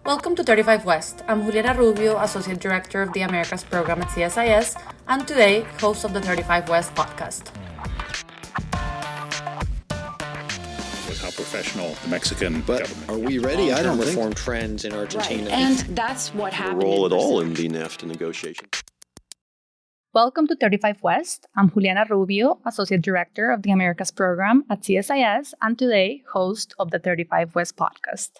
Welcome to 35 West. I'm Juliana Rubio, Associate Director of the Americas Program at CSIS, and today, host of the 35 West podcast. Was how professional the Mexican government. Are we ready? I don't think. Reform trends in Argentina. Right. And that's what happened. Role at all in the NAFTA negotiations. Welcome to 35 West. I'm Juliana Rubio, Associate Director of the Americas Program at CSIS, and today, host of the 35 West podcast.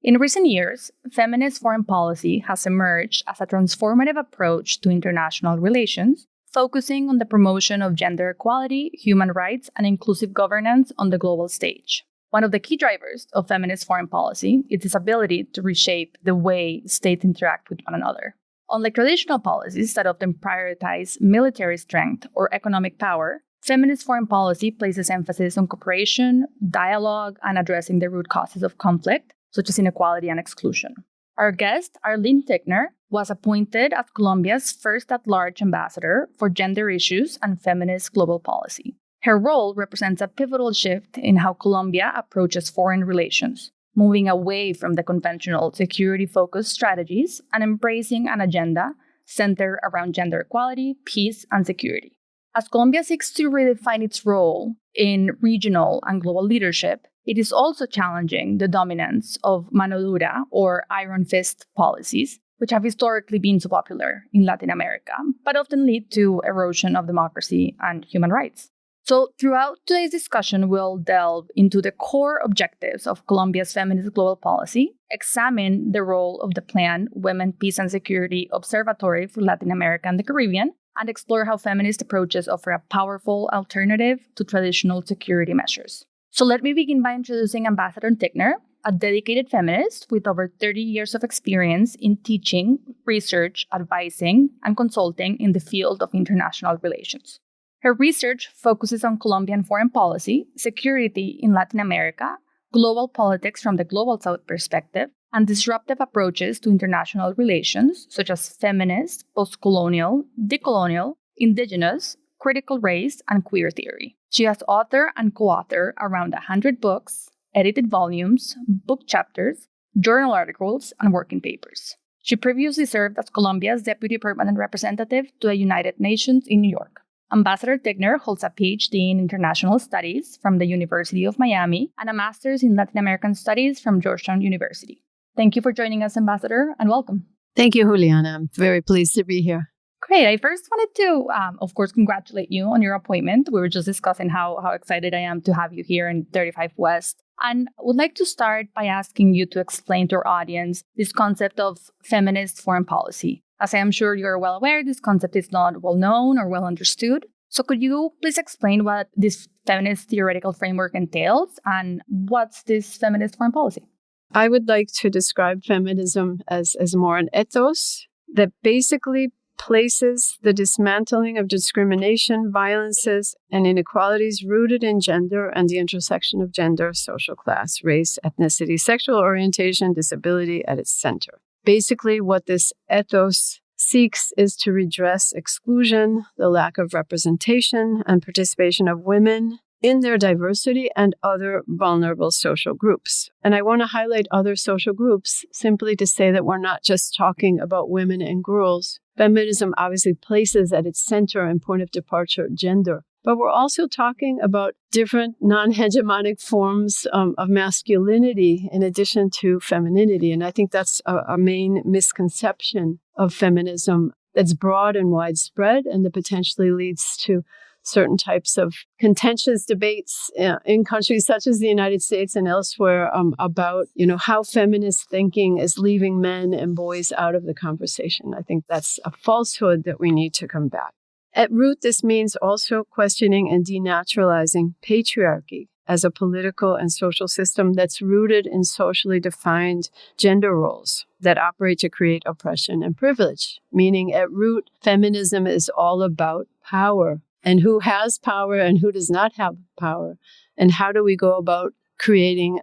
In recent years, feminist foreign policy has emerged as a transformative approach to international relations, focusing on the promotion of gender equality, human rights, and inclusive governance on the global stage. One of the key drivers of feminist foreign policy is its ability to reshape the way states interact with one another. Unlike traditional policies that often prioritize military strength or economic power, feminist foreign policy places emphasis on cooperation, dialogue, and addressing the root causes of conflict, such as inequality and exclusion. Our guest, Arlene Tickner, was appointed as Colombia's first at-large ambassador for gender issues and feminist global policy. Her role represents a pivotal shift in how Colombia approaches foreign relations, moving away from the conventional security-focused strategies and embracing an agenda centered around gender equality, peace, and security. As Colombia seeks to redefine its role in regional and global leadership, it is also challenging the dominance of mano dura, or iron fist policies, which have historically been so popular in Latin America, but often lead to erosion of democracy and human rights. So throughout today's discussion, we'll delve into the core objectives of Colombia's feminist global policy, examine the role of the planned Women, Peace and Security Observatory for Latin America and the Caribbean, and explore how feminist approaches offer a powerful alternative to traditional security measures. So let me begin by introducing Ambassador Tickner, a dedicated feminist with over 30 years of experience in teaching, research, advising, and consulting in the field of international relations. Her research focuses on Colombian foreign policy, security in Latin America, global politics from the Global South perspective, and disruptive approaches to international relations, such as feminist, post-colonial, decolonial, indigenous, critical race, and queer theory. She has authored and co-authored around 100 books, edited volumes, book chapters, journal articles, and working papers. She previously served as Colombia's Deputy Permanent Representative to the United Nations in New York. Ambassador Tickner holds a PhD in International Studies from the University of Miami and a Master's in Latin American Studies from Georgetown University. Thank you for joining us, Ambassador, and welcome. Thank you, Juliana. I'm very pleased to be here. Great. I first wanted to, of course, congratulate you on your appointment. We were just discussing how excited I am to have you here in 35 West. And would like to start by asking you to explain to our audience this concept of feminist foreign policy. As I am sure you're well aware, this concept is not well known or well understood. So could you please explain what this feminist theoretical framework entails and what's this feminist foreign policy? I would like to describe feminism as more an ethos that basically places the dismantling of discrimination, violences, and inequalities rooted in gender and the intersection of gender, social class, race, ethnicity, sexual orientation, disability at its center. Basically, what this ethos seeks is to redress exclusion, the lack of representation and participation of women in their diversity and other vulnerable social groups. And I want to highlight other social groups simply to say that we're not just talking about women and girls. Feminism obviously places at its center and point of departure gender. But we're also talking about different non-hegemonic forms of masculinity in addition to femininity. And I think that's a main misconception of feminism that's broad and widespread and that potentially leads to certain types of contentious debates in countries such as the United States and elsewhere about, how feminist thinking is leaving men and boys out of the conversation. I think that's a falsehood that we need to combat. At root, this means also questioning and denaturalizing patriarchy as a political and social system that's rooted in socially defined gender roles that operate to create oppression and privilege. Meaning, at root, feminism is all about power. And who has power and who does not have power? And how do we go about creating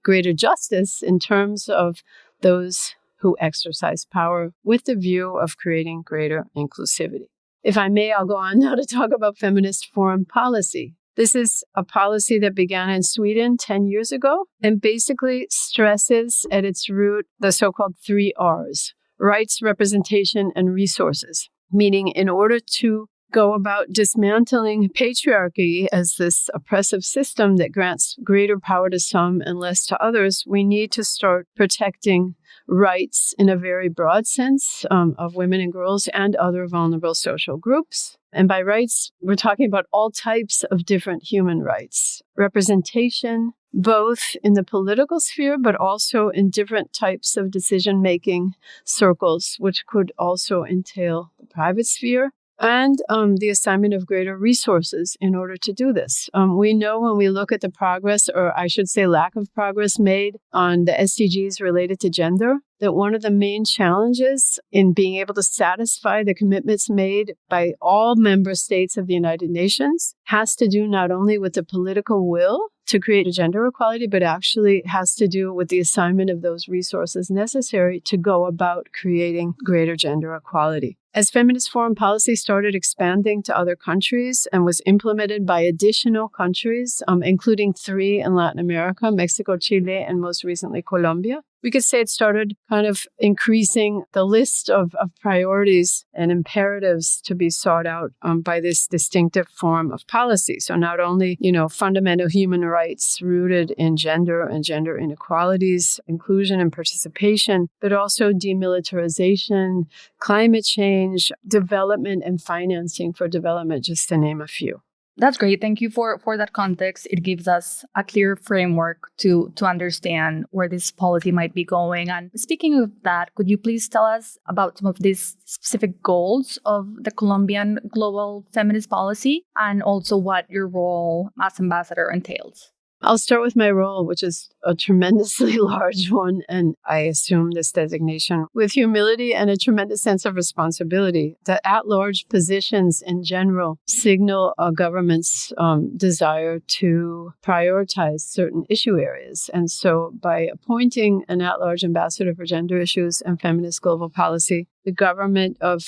greater justice in terms of those who exercise power with the view of creating greater inclusivity? If I may, I'll go on now to talk about feminist foreign policy. This is a policy that began in Sweden 10 years ago and basically stresses at its root the so-called 3 Rs, rights, representation, and resources. Meaning, in order to go about dismantling patriarchy as this oppressive system that grants greater power to some and less to others, we need to start protecting rights in a very broad sense of women and girls and other vulnerable social groups. And by rights, we're talking about all types of different human rights. Representation, both in the political sphere, but also in different types of decision-making circles, which could also entail the private sphere. And the assignment of greater resources in order to do this. We know when we look at the progress, or I should say lack of progress made on the SDGs related to gender, that one of the main challenges in being able to satisfy the commitments made by all member states of the United Nations has to do not only with the political will to create a gender equality, but actually has to do with the assignment of those resources necessary to go about creating greater gender equality. As feminist foreign policy started expanding to other countries and was implemented by additional countries, including 3 in Latin America, Mexico, Chile, and most recently Colombia, we could say it started kind of increasing the list of priorities and imperatives to be sought out by this distinctive form of policy. So not only, fundamental human rights rooted in gender and gender inequalities, inclusion and participation, but also demilitarization, climate change, development and financing for development, just to name a few. That's great. Thank you for that context. It gives us a clear framework to understand where this policy might be going. And speaking of that, could you please tell us about some of these specific goals of the Colombian global feminist policy and also what your role as ambassador entails? I'll start with my role, which is a tremendously large one, and I assume this designation with humility and a tremendous sense of responsibility. The at-large positions in general signal a government's desire to prioritize certain issue areas. And so by appointing an at-large ambassador for gender issues and feminist global policy, the government of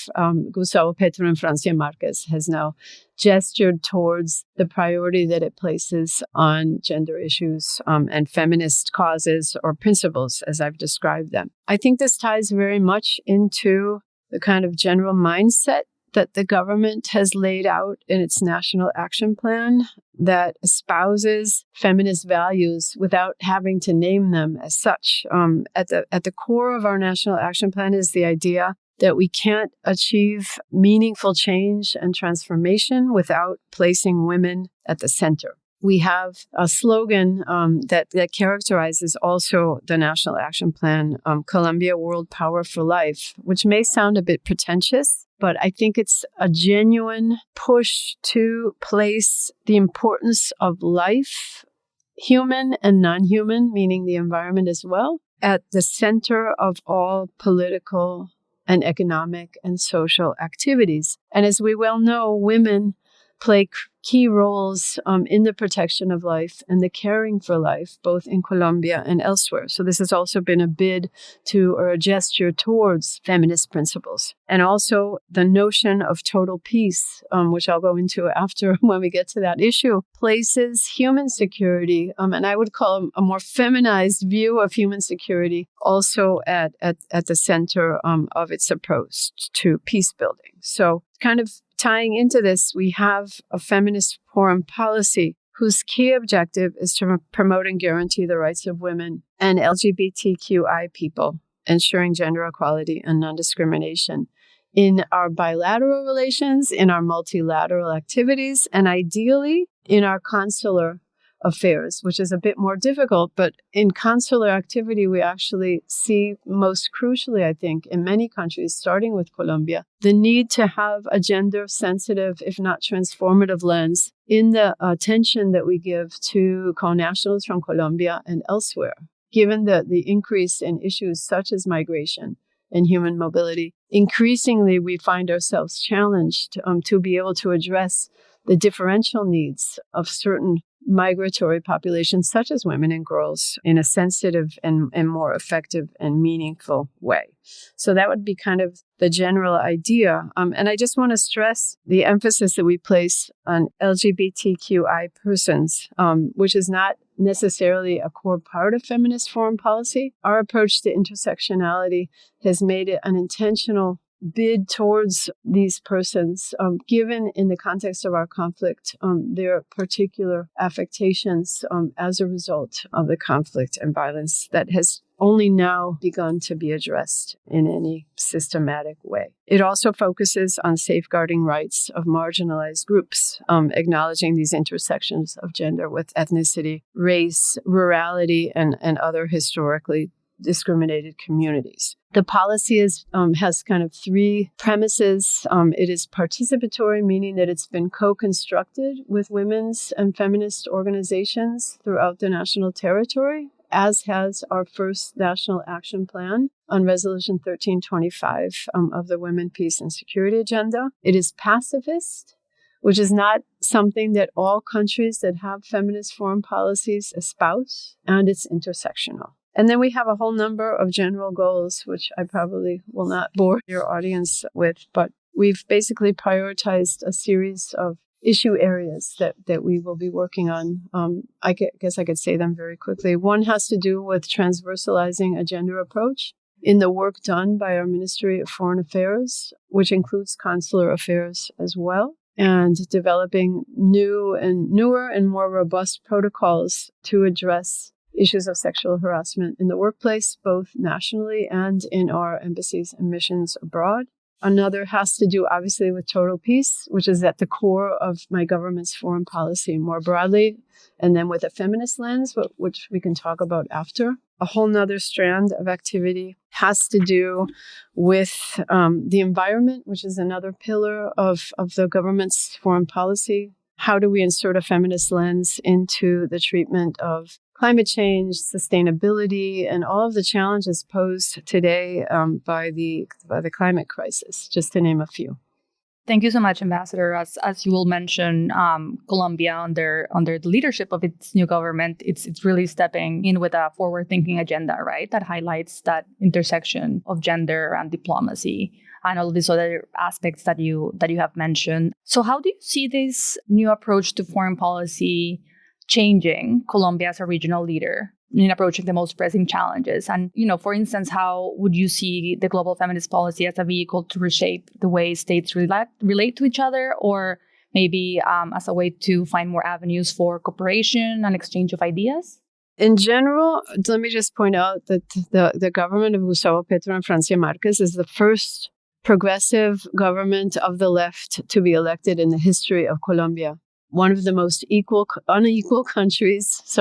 Gustavo Petro and Francia Marquez has now gestured towards the priority that it places on gender issues and feminist causes or principles, as I've described them. I think this ties very much into the kind of general mindset that the government has laid out in its National Action Plan that espouses feminist values without having to name them as such. At the core of our National Action Plan is the idea that we can't achieve meaningful change and transformation without placing women at the center. We have a slogan that characterizes also the National Action Plan, Colombia World Power for Life, which may sound a bit pretentious, but I think it's a genuine push to place the importance of life, human and non-human, meaning the environment as well, at the center of all political and economic and social activities. And as we well know, women play key roles in the protection of life and the caring for life, both in Colombia and elsewhere. So this has also been a bid to, or a gesture towards feminist principles. And also the notion of total peace, which I'll go into after when we get to that issue, places human security, and I would call a more feminized view of human security, also at the center of its approach to peace building. So kind of tying into this, we have a feminist foreign policy whose key objective is to promote and guarantee the rights of women and LGBTQI people, ensuring gender equality and non-discrimination in our bilateral relations, in our multilateral activities, and ideally in our consular affairs, which is a bit more difficult. But in consular activity, we actually see most crucially, I think, in many countries, starting with Colombia, the need to have a gender-sensitive, if not transformative lens in the attention that we give to co-nationals from Colombia and elsewhere. Given the increase in issues such as migration and human mobility, increasingly we find ourselves challenged to be able to address the differential needs of certain migratory populations, such as women and girls, in a sensitive and more effective and meaningful way. So that would be kind of the general idea. And I just want to stress the emphasis that we place on LGBTQI persons, which is not necessarily a core part of feminist foreign policy. Our approach to intersectionality has made it an intentional bid towards these persons, given in the context of our conflict, their particular affectations as a result of the conflict and violence that has only now begun to be addressed in any systematic way. It also focuses on safeguarding rights of marginalized groups, acknowledging these intersections of gender with ethnicity, race, rurality, and other historically discriminated communities. The policy has kind of three premises. It is participatory, meaning that it's been co-constructed with women's and feminist organizations throughout the national territory, as has our first National Action Plan on Resolution 1325 of the Women, Peace, and Security Agenda. It is pacifist, which is not something that all countries that have feminist foreign policies espouse, and it's intersectional. And then we have a whole number of general goals, which I probably will not bore your audience with, but we've basically prioritized a series of issue areas that we will be working on. I guess I could say them very quickly. One has to do with transversalizing a gender approach in the work done by our Ministry of Foreign Affairs, which includes consular affairs as well, and developing newer and more robust protocols to address issues of sexual harassment in the workplace, both nationally and in our embassies and missions abroad. Another has to do, obviously, with total peace, which is at the core of my government's foreign policy more broadly, and then with a feminist lens, which we can talk about after. A whole nother strand of activity has to do with the environment, which is another pillar of the government's foreign policy. How do we insert a feminist lens into the treatment of climate change, sustainability, and all of the challenges posed today by the climate crisis, just to name a few. Thank you so much, Ambassador. As you will mention, Colombia, under the leadership of its new government, it's really stepping in with a forward-thinking agenda, right? That highlights that intersection of gender and diplomacy and all of these other aspects that you have mentioned. So how do you see this new approach to foreign policy changing Colombia as a regional leader in approaching the most pressing challenges? And, for instance, how would you see the global feminist policy as a vehicle to reshape the way states relate to each other, or maybe as a way to find more avenues for cooperation and exchange of ideas? In general, let me just point out that the government of Gustavo Petro and Francia Marquez is the first progressive government of the left to be elected in the history of Colombia. One of the most unequal countries,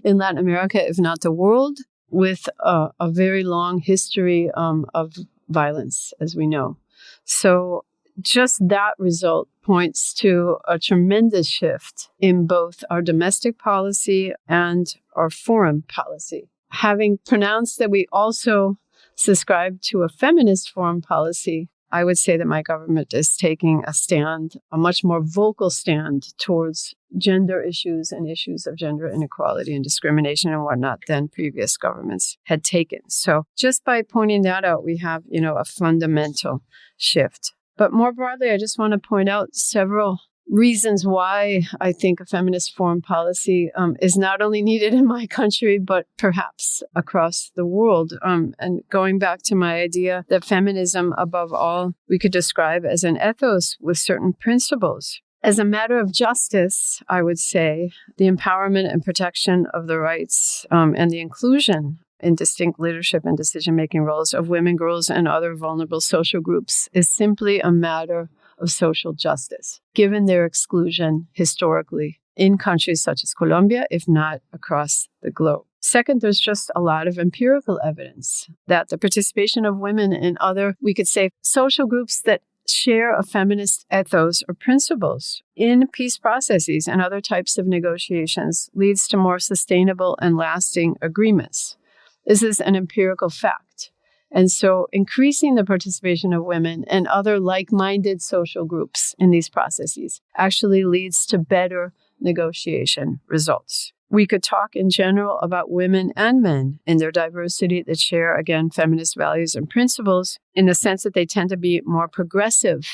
in Latin America, if not the world, with a very long history of violence, as we know. So just that result points to a tremendous shift in both our domestic policy and our foreign policy. Having pronounced that we also subscribe to a feminist foreign policy, I would say that my government is taking a much more vocal stand towards gender issues and issues of gender inequality and discrimination and whatnot than previous governments had taken. So just by pointing that out, we have, a fundamental shift. But more broadly, I just want to point out several reasons why I think a feminist foreign policy is not only needed in my country, but perhaps across the world. And going back to my idea that feminism, above all, we could describe as an ethos with certain principles. As a matter of justice, I would say the empowerment and protection of the rights and the inclusion in distinct leadership and decision-making roles of women, girls, and other vulnerable social groups is simply a matter of social justice, given their exclusion historically in countries such as Colombia, if not across the globe. Second, there's just a lot of empirical evidence that the participation of women in other, we could say, social groups that share a feminist ethos or principles in peace processes and other types of negotiations leads to more sustainable and lasting agreements. This is an empirical fact. And so increasing the participation of women and other like-minded social groups in these processes actually leads to better negotiation results. We could talk in general about women and men in their diversity that share, again, feminist values and principles in the sense that they tend to be more progressive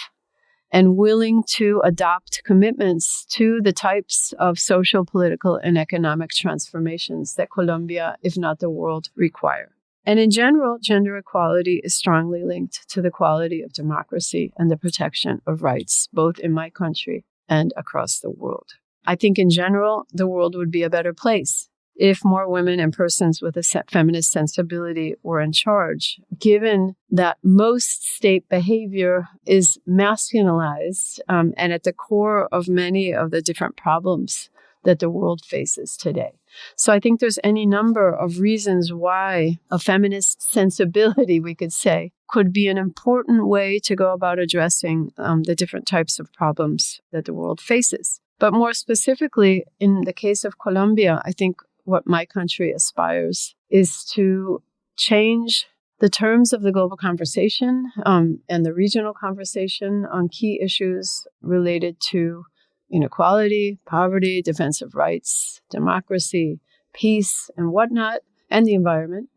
and willing to adopt commitments to the types of social, political, and economic transformations that Colombia, if not the world, require. And in general, gender equality is strongly linked to the quality of democracy and the protection of rights, both in my country and across the world. I think in general, the world would be a better place if more women and persons with a feminist sensibility were in charge, given that most state behavior is masculinized and at the core of many of the different problems that the world faces today. So I think there's any number of reasons why a feminist sensibility, we could say, could be an important way to go about addressing the different types of problems that the world faces. But more specifically, in the case of Colombia, I think what my country aspires is to change the terms of the global conversation and the regional conversation on key issues related to inequality, poverty, defense of rights, democracy, peace, and whatnot, and the environment,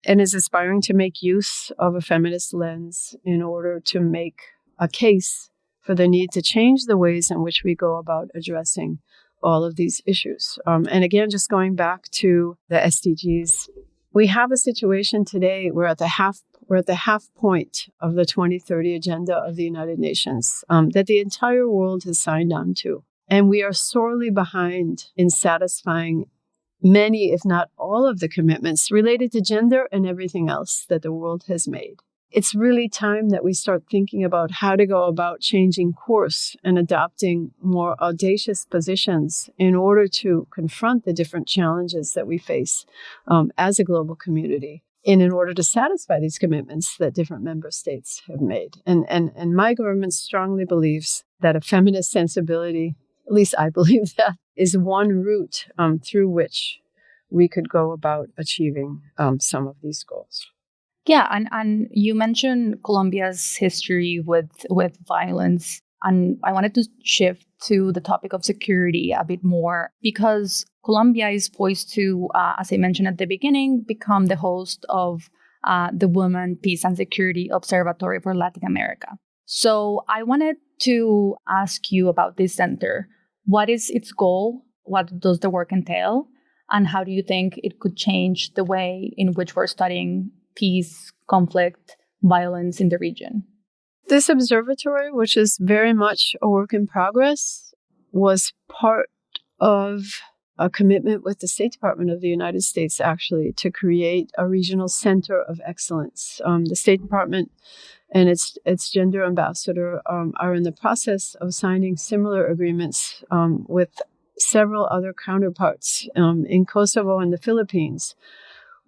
and is aspiring to make use of a feminist lens in order to make a case for the need to change the ways in which we go about addressing all of these issues. And again, just going back to the SDGs, we have a situation today we're at the half point of the 2030 agenda of the United Nations that the entire world has signed on to. And we are sorely behind in satisfying many, if not all, of the commitments related to gender and everything else that the world has made. It's really time that we start thinking about how to go about changing course and adopting more audacious positions in order to confront the different challenges that we face as a global community and in order to satisfy these commitments that different member states have made. And my government strongly believes that a feminist sensibility, at least I believe that, is one route through which we could go about achieving some of these goals. Yeah, and you mentioned Colombia's history with violence, and I wanted to shift to the topic of security a bit more because Colombia is poised to, as I mentioned at the beginning, become the host of the Women, Peace and Security Observatory for Latin America. So I wanted to ask you about this center. What is its goal? What does the work entail? And how do you think it could change the way in which we're studying peace, conflict, violence in the region? This observatory, which is very much a work in progress, was part of a commitment with the State Department of the United States, actually, to create a regional center of excellence. The State Department and its gender ambassador are in the process of signing similar agreements with several other counterparts in Kosovo and the Philippines,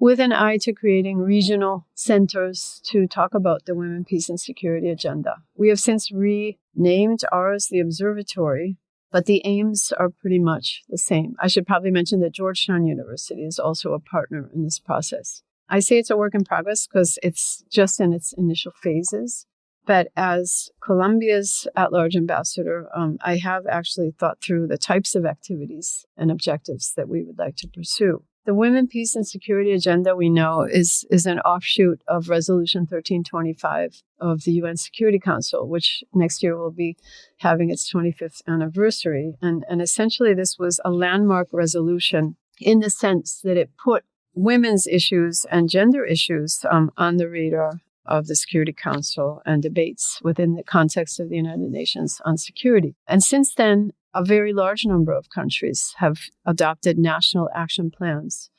with an eye to creating regional centers to talk about the women, peace, and security agenda. We have since renamed ours the Observatory, but the aims are pretty much the same. I should probably mention that Georgetown University is also a partner in this process. I say it's a work in progress because it's just in its initial phases. But as Colombia's at-large ambassador, I have actually thought through the types of activities and objectives that we would like to pursue. The Women, Peace, and Security Agenda, we know, is an offshoot of Resolution 1325 of the UN Security Council, which next year will be having its 25th anniversary. And essentially, this was a landmark resolution in the sense that it put women's issues and gender issues on the radar of the Security Council and debates within the context of the United Nations on security. And since then, a very large number of countries have adopted national action plans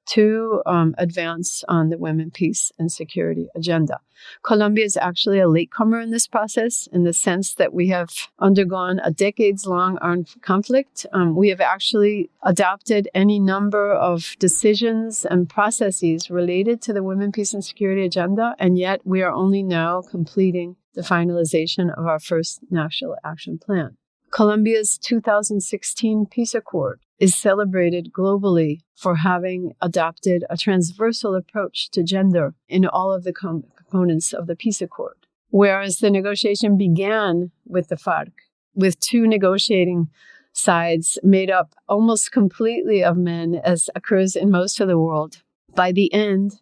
to advance on the Women, Peace, and Security agenda. Colombia is actually a latecomer in this process in the sense that we have undergone a decades-long armed conflict. We have actually adopted any number of decisions and processes related to the Women, Peace, and Security agenda, and yet we are only now completing the finalization of our first national action plan. Colombia's 2016 Peace Accord is celebrated globally for having adopted a transversal approach to gender in all of the components of the Peace Accord. Whereas the negotiation began with the FARC, with two negotiating sides made up almost completely of men, as occurs in most of the world. By the end,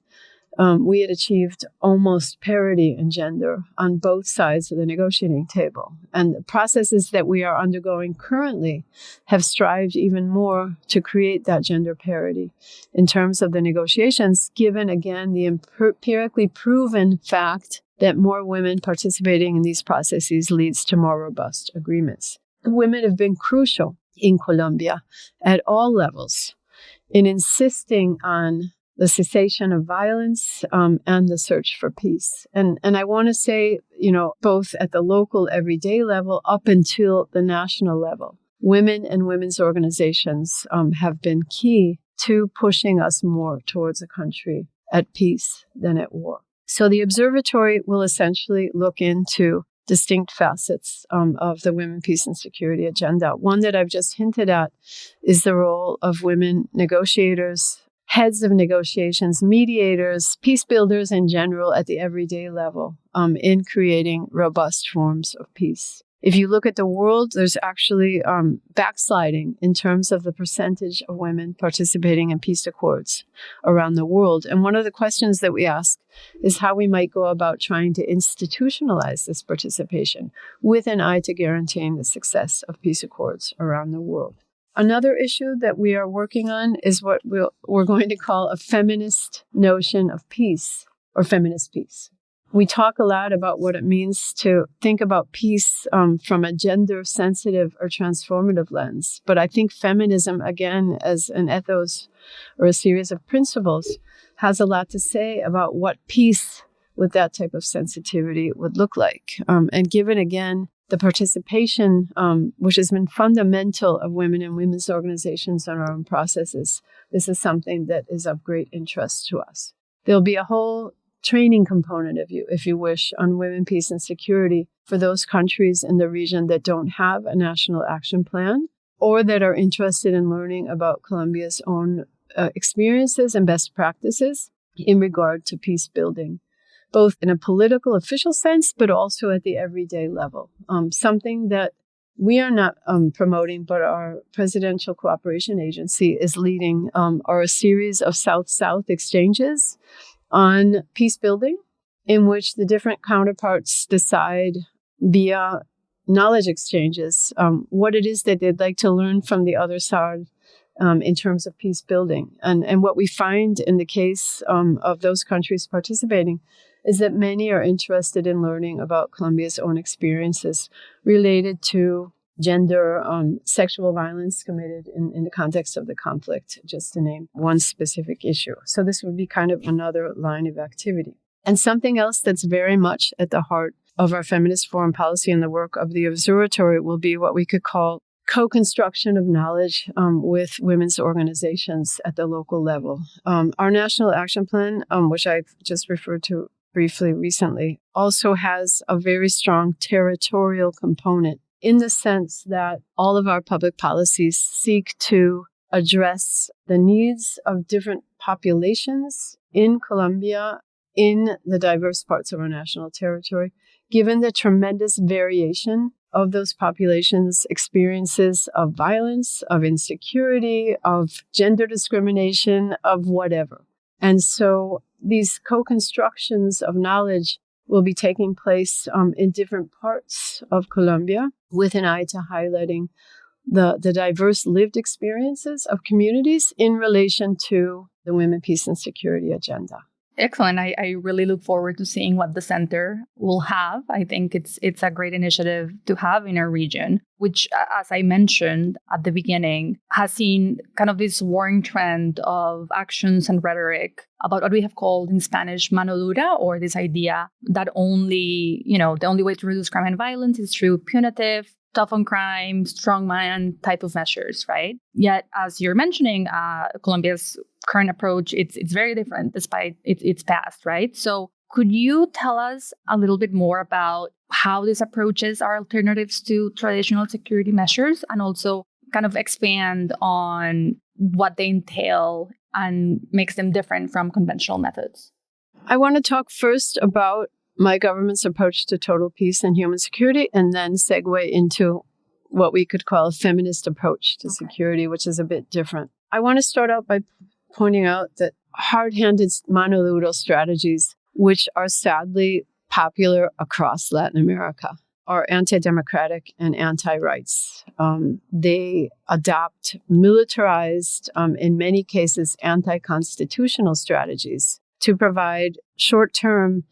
we had achieved almost parity in gender on both sides of the negotiating table. And the processes that we are undergoing currently have strived even more to create that gender parity in terms of the negotiations, given, again, the empirically proven fact that more women participating in these processes leads to more robust agreements. Women have been crucial in Colombia at all levels in insisting on the cessation of violence and the search for peace. And I want to say, both at the local everyday level up until the national level, women and women's organizations have been key to pushing us more towards a country at peace than at war. So the Observatory will essentially look into distinct facets of the women, peace, and security agenda. One that I've just hinted at is the role of women negotiators, heads of negotiations, mediators, peace builders in general at the everyday level in creating robust forms of peace. If you look at the world, there's actually backsliding in terms of the percentage of women participating in peace accords around the world. And one of the questions that we ask is how we might go about trying to institutionalize this participation with an eye to guaranteeing the success of peace accords around the world. Another issue that we are working on is what we're going to call a feminist notion of peace, or feminist peace. We talk a lot about what it means to think about peace from a gender-sensitive or transformative lens. But I think feminism, again, as an ethos or a series of principles, has a lot to say about what peace with that type of sensitivity would look like. And given, again, the participation, which has been fundamental of women and women's organizations in our own processes, this is something that is of great interest to us. There'll be a whole training component, if you wish, on women, peace, and security for those countries in the region that don't have a national action plan or that are interested in learning about Colombia's own experiences and best practices in regard to peace building, both in a political official sense, but also at the everyday level. Something that we are not promoting, but our Presidential Cooperation Agency is leading, are a series of South-South exchanges on peace building, in which the different counterparts decide via knowledge exchanges what it is that they'd like to learn from the other side in terms of peace building. And what we find in the case of those countries participating is that many are interested in learning about Colombia's own experiences related to gender, sexual violence committed in the context of the conflict, just to name one specific issue. So this would be kind of another line of activity. And something else that's very much at the heart of our feminist foreign policy and the work of the Observatory will be what we could call co-construction of knowledge with women's organizations at the local level. Our National Action Plan, which I've just referred to briefly recently, also has a very strong territorial component in the sense that all of our public policies seek to address the needs of different populations in Colombia, in the diverse parts of our national territory, given the tremendous variation of those populations' experiences of violence, of insecurity, of gender discrimination, of whatever. And so these co-constructions of knowledge will be taking place in different parts of Colombia with an eye to highlighting the diverse lived experiences of communities in relation to the women, peace, and security agenda. Excellent. I really look forward to seeing what the center will have. I think it's a great initiative to have in our region, which, as I mentioned at the beginning, has seen kind of this warring trend of actions and rhetoric about what we have called in Spanish mano dura, or this idea that the only way to reduce crime and violence is through punitive, tough on crime, strong man type of measures, right? Yet, as you're mentioning, Colombia's current approach, it's very different despite its past, right? So could you tell us a little bit more about how these approaches are alternatives to traditional security measures, and also kind of expand on what they entail and makes them different from conventional methods? I want to talk first about my government's approach to total peace and human security, and then segue into what we could call a feminist approach to security, which is a bit different. I want to start out by pointing out that hard-handed mano dura strategies, which are sadly popular across Latin America, are anti-democratic and anti-rights. They adopt militarized, in many cases, anti-constitutional strategies to provide short-term,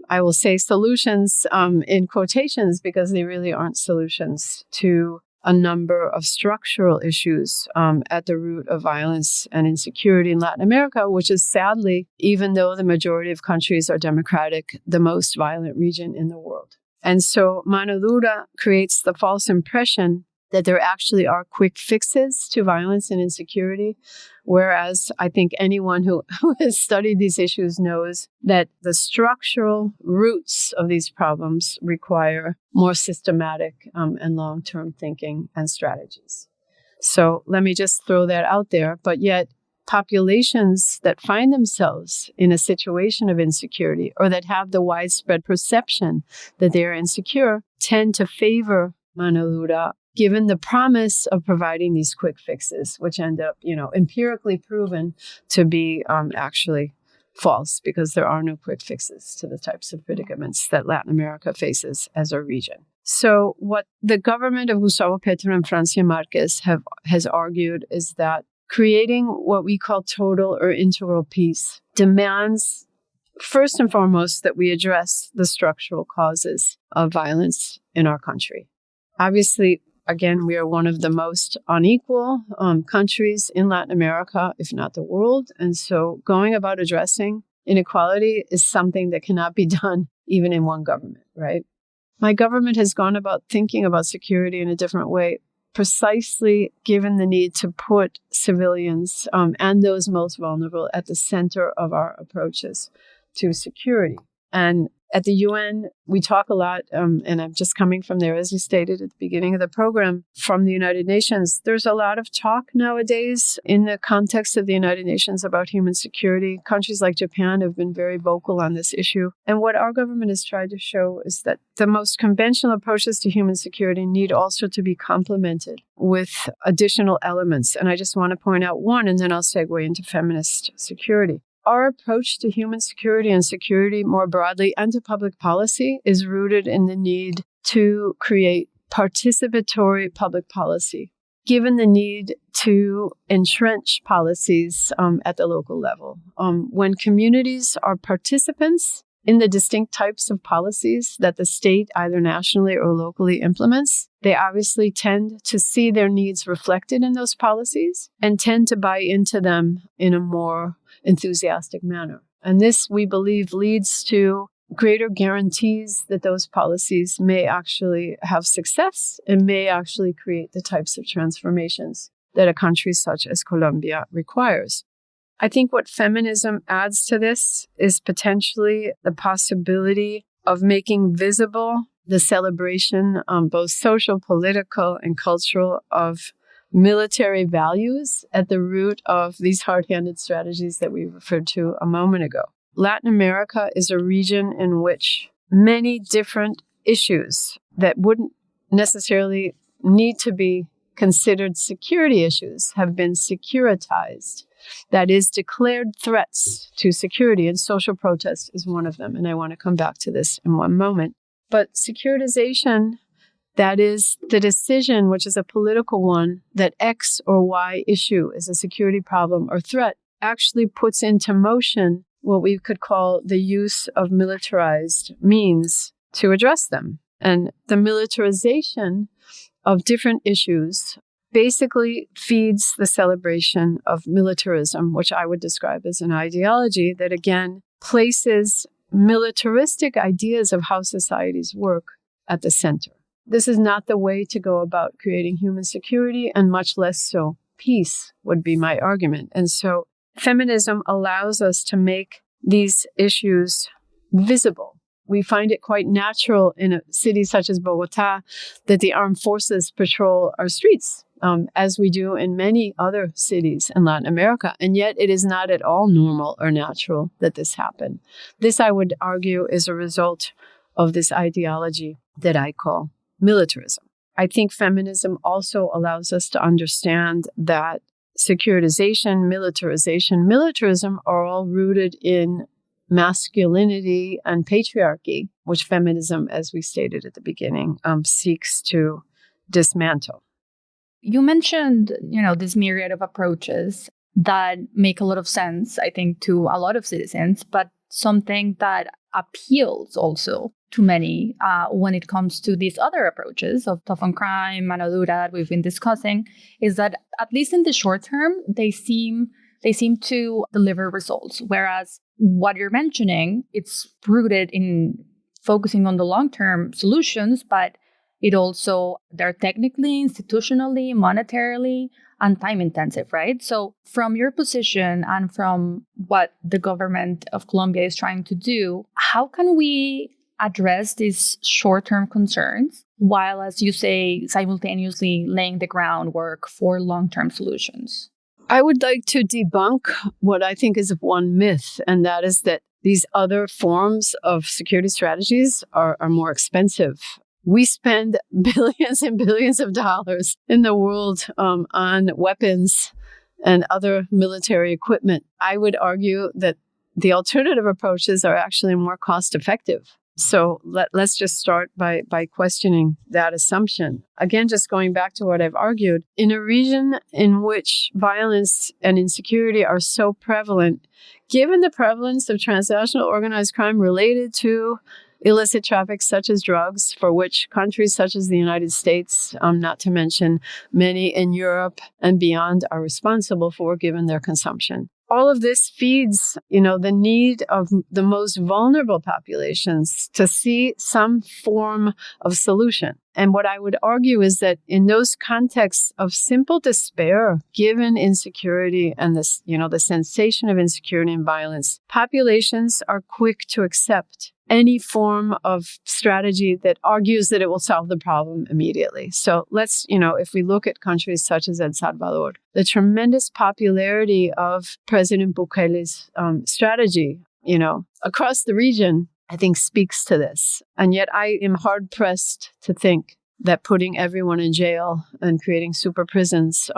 I will say solutions in quotations because they really aren't solutions to a number of structural issues at the root of violence and insecurity in Latin America, which is sadly, even though the majority of countries are democratic, the most violent region in the world. And so mano dura creates the false impression that there actually are quick fixes to violence and insecurity, whereas I think anyone who has studied these issues knows that the structural roots of these problems require more systematic and long-term thinking and strategies. So let me just throw that out there. But yet, populations that find themselves in a situation of insecurity or that have the widespread perception that they are insecure tend to favor mano dura, given the promise of providing these quick fixes, which end up, empirically proven to be actually false because there are no quick fixes to the types of predicaments that Latin America faces as a region. So what the government of Gustavo Petro and Francia Marquez has argued is that creating what we call total or integral peace demands, first and foremost, that we address the structural causes of violence in our country. Obviously, again, we are one of the most unequal countries in Latin America, if not the world. And so going about addressing inequality is something that cannot be done even in one government, right? My government has gone about thinking about security in a different way, precisely given the need to put civilians and those most vulnerable at the center of our approaches to security. And at the UN, we talk a lot, and I'm just coming from there, as you stated at the beginning of the program, from the United Nations. There's a lot of talk nowadays in the context of the United Nations about human security. Countries like Japan have been very vocal on this issue. And what our government has tried to show is that the most conventional approaches to human security need also to be complemented with additional elements. And I just want to point out one, and then I'll segue into feminist security. Our approach to human security and security more broadly and to public policy is rooted in the need to create participatory public policy, given the need to entrench policies at the local level. When communities are participants in the distinct types of policies that the state either nationally or locally implements, they obviously tend to see their needs reflected in those policies and tend to buy into them in a more enthusiastic manner. And this, we believe, leads to greater guarantees that those policies may actually have success and may actually create the types of transformations that a country such as Colombia requires. I think what feminism adds to this is potentially the possibility of making visible the celebration, both social, political, and cultural, of military values at the root of these hard-handed strategies that we referred to a moment ago. Latin America is a region in which many different issues that wouldn't necessarily need to be considered security issues have been securitized. That is, declared threats to security, and social protest is one of them. And I want to come back to this in one moment. But securitization, that is the decision, which is a political one, that X or Y issue is a security problem or threat, actually puts into motion what we could call the use of militarized means to address them. And the militarization of different issues basically feeds the celebration of militarism, which I would describe as an ideology that, again, places militaristic ideas of how societies work at the center. This is not the way to go about creating human security, and much less so peace, would be my argument. And so feminism allows us to make these issues visible. We find it quite natural in a city such as Bogota that the armed forces patrol our streets, as we do in many other cities in Latin America. And yet it is not at all normal or natural that this happen. This, I would argue, is a result of this ideology that I call militarism. I think feminism also allows us to understand that securitization, militarism are all rooted in masculinity and patriarchy, which feminism, as we stated at the beginning, seeks to dismantle. You mentioned, this myriad of approaches that make a lot of sense, I think, to a lot of citizens, but something that appeals also to many when it comes to these other approaches of tough on crime, mano dura that we've been discussing, is that at least in the short term, they seem to deliver results. Whereas what you're mentioning, it's rooted in focusing on the long-term solutions, but they're technically, institutionally, monetarily, and time intensive, right? So from your position and from what the government of Colombia is trying to do, how can we address these short-term concerns while, as you say, simultaneously laying the groundwork for long-term solutions? I would like to debunk what I think is one myth, and that is that these other forms of security strategies are more expensive. We spend billions and billions of dollars in the world on weapons and other military equipment. I would argue that the alternative approaches are actually more cost effective. So let's just start by questioning that assumption. Again, just going back to what I've argued, in a region in which violence and insecurity are so prevalent, given the prevalence of transnational organized crime related to illicit traffic such as drugs, for which countries such as the United States, not to mention many in Europe and beyond, are responsible for given their consumption. All of this feeds, the need of the most vulnerable populations to see some form of solution. And what I would argue is that in those contexts of simple despair, given insecurity and this, the sensation of insecurity and violence, populations are quick to accept any form of strategy that argues that it will solve the problem immediately. So let's, if we look at countries such as El Salvador, the tremendous popularity of President Bukele's strategy, across the region, I think speaks to this. And yet I am hard pressed to think that putting everyone in jail and creating super prisons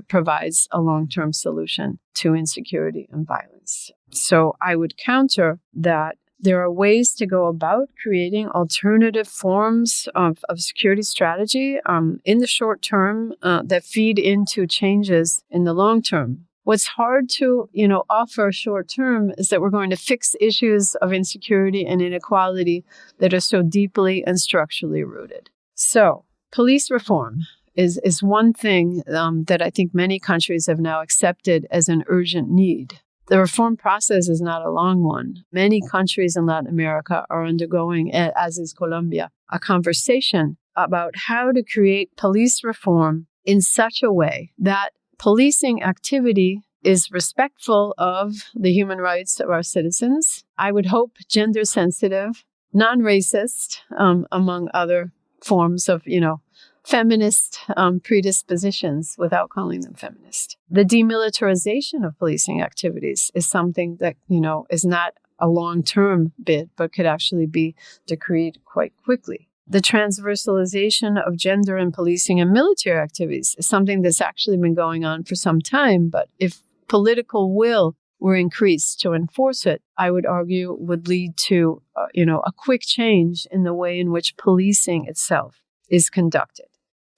provides a long-term solution to insecurity and violence. So I would counter that there are ways to go about creating alternative forms of security strategy in the short term that feed into changes in the long term. What's hard to, offer short term is that we're going to fix issues of insecurity and inequality that are so deeply and structurally rooted. So police reform is one thing that I think many countries have now accepted as an urgent need. The reform process is not a long one. Many countries in Latin America are undergoing, as is Colombia, a conversation about how to create police reform in such a way that policing activity is respectful of the human rights of our citizens. I would hope gender sensitive, non-racist, among other forms of, feminist predispositions without calling them feminist. The demilitarization of policing activities is something that, is not a long-term bid, but could actually be decreed quite quickly. The transversalization of gender in policing and military activities is something that's actually been going on for some time, but if political will were increased to enforce it, I would argue would lead to, a quick change in the way in which policing itself is conducted.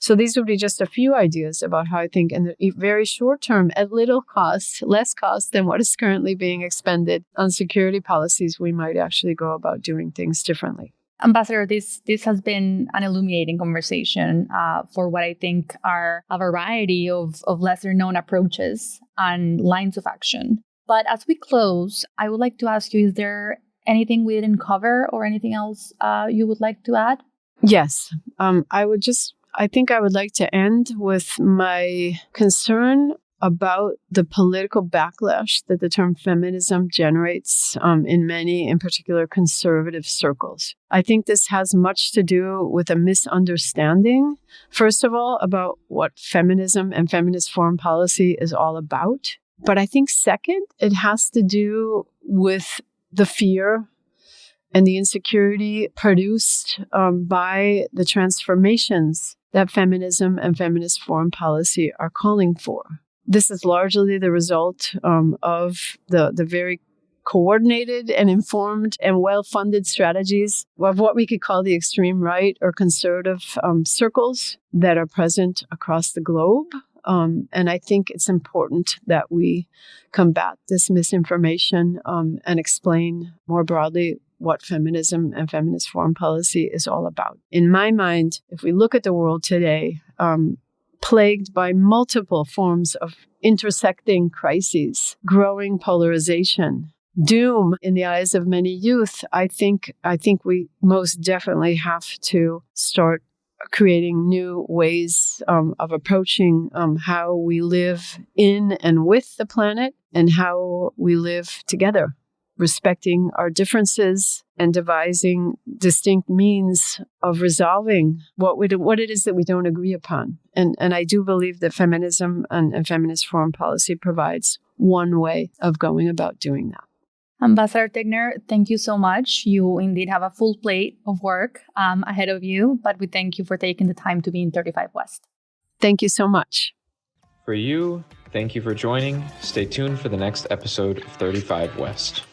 So these would be just a few ideas about how I think in the very short term, at little cost, less cost than what is currently being expended on security policies, we might actually go about doing things differently. Ambassador, this has been an illuminating conversation for what I think are a variety of lesser known approaches and lines of action. But as we close, I would like to ask you, is there anything we didn't cover or anything else you would like to add? Yes, I think I would like to end with my concern about the political backlash that the term feminism generates in many, in particular, conservative circles. I think this has much to do with a misunderstanding, first of all, about what feminism and feminist foreign policy is all about. But I think second, it has to do with the fear and the insecurity produced by the transformations that feminism and feminist foreign policy are calling for. This is largely the result of the very coordinated and informed and well-funded strategies of what we could call the extreme right or conservative circles that are present across the globe. And I think it's important that we combat this misinformation and explain more broadly what feminism and feminist foreign policy is all about. In my mind, if we look at the world today, plagued by multiple forms of intersecting crises, growing polarization, doom in the eyes of many youth, I think we most definitely have to start creating new ways of approaching how we live in and with the planet and how we live together, respecting our differences and devising distinct means of resolving what it is that we don't agree upon. And I do believe that feminism and feminist foreign policy provides one way of going about doing that. Ambassador Tickner, thank you so much. You indeed have a full plate of work ahead of you, but we thank you for taking the time to be in 35 West. Thank you so much. For you, thank you for joining. Stay tuned for the next episode of 35 West.